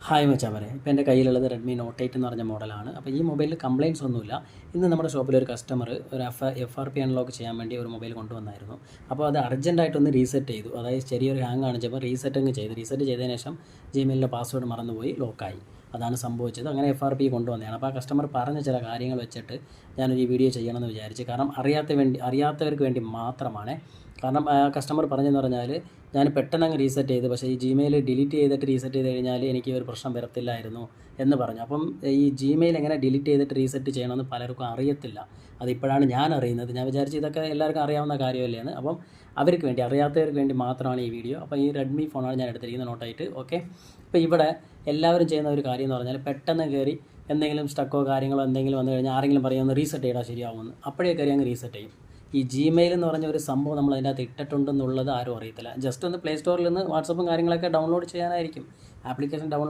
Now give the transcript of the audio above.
Hi മച്ചാവരെ, ഇപ്പോൾ എൻ്റെ കയ്യിലുള്ളത് റെഡ്മി നോട്ട് 8 എന്ന് പറഞ്ഞ മോഡലാണ്. അപ്പോൾ ഈ മൊബൈലിൽ കംപ്ലയിൻറ്റ്സ് ഒന്നുമില്ല. ഇന്ന് നമ്മുടെ ഷോപ്പിൽ ഒരു കസ്റ്റമർ ഒരു FRP അൺലോക്ക് ചെയ്യാൻ വേണ്ടി ഒരു മൊബൈൽ കൊണ്ടുവന്നായിരുന്നു. അപ്പോൾ അത് അർജൻറ്റായിട്ടൊന്ന് റീസെറ്റ് ചെയ്തു. അതായത് ചെറിയൊരു ഹാങ് കാണിച്ചപ്പോൾ റീസെറ്റ് ചെയ്തതിന് ശേഷം ജിമെയിലിലെ പാസ്വേഡ് മറന്നുപോയി ലോക്കായി. അതാണ് സംഭവിച്ചത്. അങ്ങനെ FRP കൊണ്ടുവന്നതാണ്. അപ്പോൾ ആ കസ്റ്റമർ പറഞ്ഞ ചില കാര്യങ്ങൾ വെച്ചിട്ട് ഞാനൊരു വീഡിയോ ചെയ്യണമെന്ന് വിചാരിച്ചു. കാരണം അറിയാത്തവർക്ക് വേണ്ടി മാത്രമാണ്. കാരണം കസ്റ്റമർ പറഞ്ഞെന്ന് പറഞ്ഞാൽ ഞാൻ പെട്ടെന്ന് അങ്ങ് റീസെറ്റ് ചെയ്തു, പക്ഷേ ഈ ജിമെയിൽ ഡിലീറ്റ് ചെയ്തിട്ട് റീസെറ്റ് ചെയ്ത് കഴിഞ്ഞാൽ എനിക്ക് ഒരു പ്രശ്നം വരത്തില്ലായിരുന്നു എന്ന് പറഞ്ഞു. അപ്പം ഈ ജിമെയിൽ എങ്ങനെ ഡിലീറ്റ് ചെയ്തിട്ട് റീസെറ്റ് ചെയ്യണമെന്ന് പലർക്കും അറിയത്തില്ല. അതിപ്പോഴാണ് ഞാൻ അറിയുന്നത്. ഞാൻ വിചാരിച്ചു ഇതൊക്കെ എല്ലാവർക്കും അറിയാവുന്ന കാര്യമല്ലേന്ന്. അപ്പം അറിയാത്തവർക്ക് വേണ്ടി മാത്രമാണ് ഈ വീഡിയോ. അപ്പോൾ ഈ റെഡ്മി ഫോണാണ് ഞാൻ എടുത്തിരിക്കുന്നത്, നോട്ട് 8. ഓക്കെ. അപ്പോൾ ഇവിടെ എല്ലാവരും ചെയ്യുന്ന ഒരു കാര്യം എന്ന് പറഞ്ഞാൽ പെട്ടെന്ന് കയറി എന്തെങ്കിലും സ്റ്റക്കോ കാര്യങ്ങളോ എന്തെങ്കിലും വന്നു കഴിഞ്ഞാൽ ആരെങ്കിലും പറയുമെന്ന് റീസെറ്റ് ചെയ്താൽ ശരിയാവുമെന്ന്, അപ്പോഴേ കയറി അങ്ങ് റീസെറ്റ് ചെയ്യും. ഈ ജിമെയിൽ എന്ന് പറഞ്ഞ ഒരു സംഭവം നമ്മൾ അതിൻ്റെ അകത്ത് ഇട്ടിട്ടുണ്ടെന്നുള്ളത് ആരും അറിയത്തില്ല. ജസ്റ്റ് ഒന്ന് പ്ലേ സ്റ്റോറിൽ നിന്ന് വാട്സപ്പും കാര്യങ്ങളൊക്കെ ഡൗൺലോഡ് ചെയ്യാനായിരിക്കും. ആപ്ലിക്കേഷൻ